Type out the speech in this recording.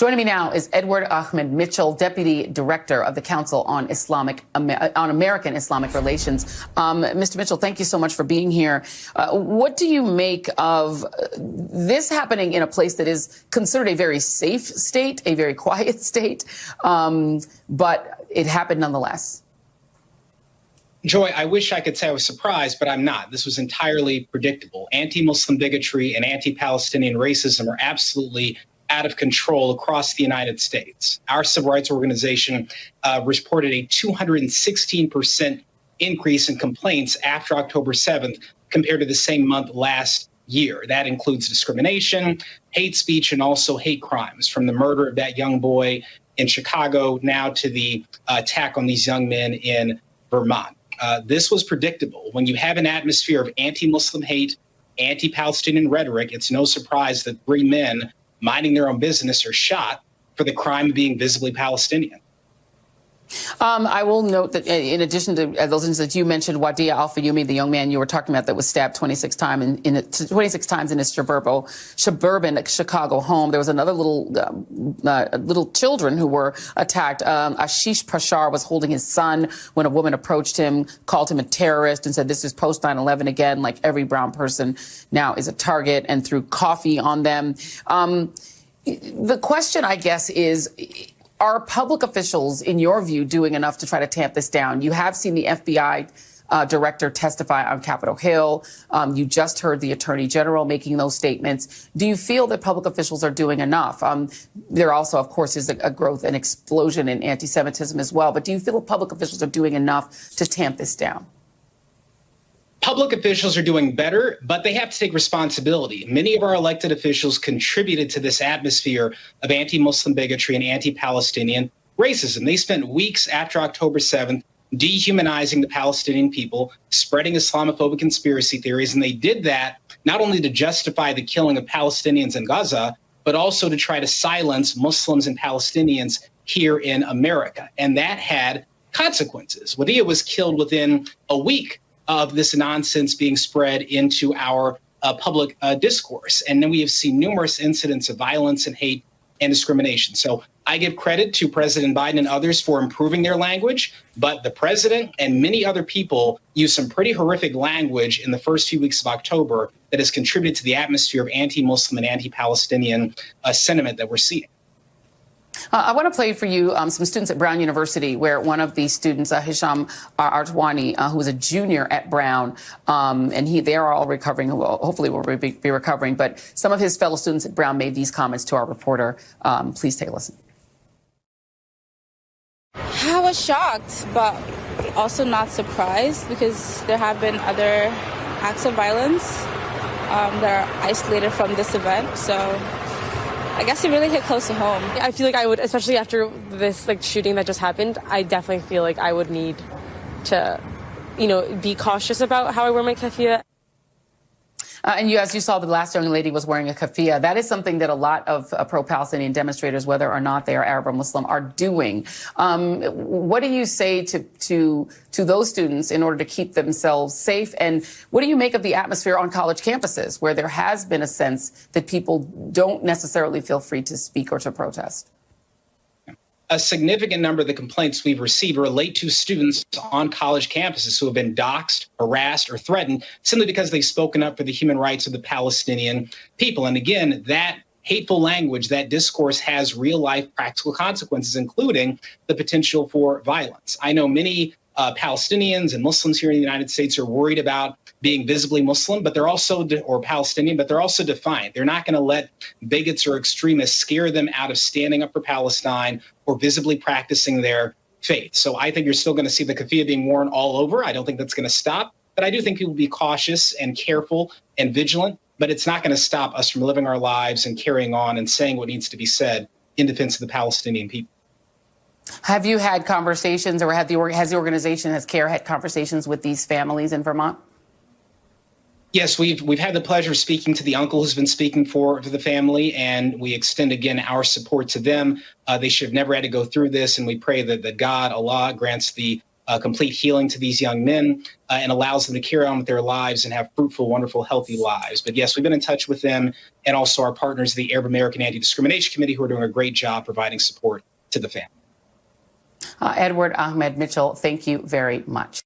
Joining me now is Edward Ahmed Mitchell, Deputy Director of the Council on American Islamic Relations. Mr. Mitchell, thank you so much for being here. What do you make of this happening in a place that is considered a very safe state, a very quiet state, but it happened nonetheless? Joy, I wish I could say I was surprised, but I'm not. This was entirely predictable. Anti-Muslim bigotry and anti-Palestinian racism are absolutely out of control across the United States. Our civil rights organization reported a 216% increase in complaints after October 7th compared to the same month last year. That includes discrimination, hate speech, and also hate crimes, from the murder of that young boy in Chicago now to the attack on these young men in Vermont. This was predictable. When you have an atmosphere of anti-Muslim hate, anti-Palestinian rhetoric, it's no surprise that 3 men minding their own business are shot for the crime of being visibly Palestinian. I will note that in addition to those incidents, you mentioned Wadia Al-Fayumi, the young man you were talking about that was stabbed 26 times in his suburban Chicago home. There was another little children who were attacked. Ashish Prashar was holding his son when a woman approached him, called him a terrorist, and said this is post 9/11 again, like every brown person now is a target, and threw coffee on them. The question, I guess, is, are public officials, in your view, doing enough to try to tamp this down? You have seen the FBI director testify on Capitol Hill. You just heard the Attorney General making those statements. Do you feel that public officials are doing enough? There also, of course, is a growth and explosion in anti-Semitism as well. But do you feel that public officials are doing enough to tamp this down? Public officials are doing better, but they have to take responsibility. Many of our elected officials contributed to this atmosphere of anti-Muslim bigotry and anti-Palestinian racism. They spent weeks after October 7th dehumanizing the Palestinian people, spreading Islamophobic conspiracy theories, and they did that not only to justify the killing of Palestinians in Gaza, but also to try to silence Muslims and Palestinians here in America. And that had consequences. Wadia was killed within a week of this nonsense being spread into our public discourse. And then we have seen numerous incidents of violence and hate and discrimination. So I give credit to President Biden and others for improving their language, but the president and many other people use some pretty horrific language in the first few weeks of October that has contributed to the atmosphere of anti-Muslim and anti-Palestinian sentiment that we're seeing. I want to play for you some students at Brown University, where one of the students, Hisham Artwani, who was a junior at Brown, and they are all recovering, hopefully will be recovering, but some of his fellow students at Brown made these comments to our reporter. Please take a listen. I was shocked, but also not surprised, because there have been other acts of violence that are isolated from this event. So I guess it really hit close to home. I feel like I would, especially after this shooting that just happened, I definitely feel like I would need to, be cautious about how I wear my keffiyeh. And as you saw, the last young lady was wearing a keffiyeh. That is something that a lot of pro-Palestinian demonstrators, whether or not they are Arab or Muslim, are doing. What do you say to those students in order to keep themselves safe? And what do you make of the atmosphere on college campuses, where there has been a sense that people don't necessarily feel free to speak or to protest? A significant number of the complaints we've received relate to students on college campuses who have been doxxed, harassed, or threatened simply because they've spoken up for the human rights of the Palestinian people. And again, that hateful language, that discourse has real-life practical consequences, including the potential for violence. I know many Palestinians and Muslims here in the United States are worried about being visibly Muslim, but they're also, or Palestinian, but they're also defiant. They're not going to let bigots or extremists scare them out of standing up for Palestine or visibly practicing their faith. So I think you're still going to see the keffiyeh being worn all over. I don't think that's going to stop, but I do think people will be cautious and careful and vigilant, but it's not going to stop us from living our lives and carrying on and saying what needs to be said in defense of the Palestinian people. Have you had conversations, or has the organization, has CAIR had conversations with these families in Vermont? Yes, we've had the pleasure of speaking to the uncle who's been speaking for the family, and we extend again our support to them. They should have never had to go through this, and we pray that God, Allah, grants the complete healing to these young men and allows them to carry on with their lives and have fruitful, wonderful, healthy lives. But yes, we've been in touch with them and also our partners, the Arab American Anti-Discrimination Committee, who are doing a great job providing support to the family. Edward Ahmed Mitchell, thank you very much.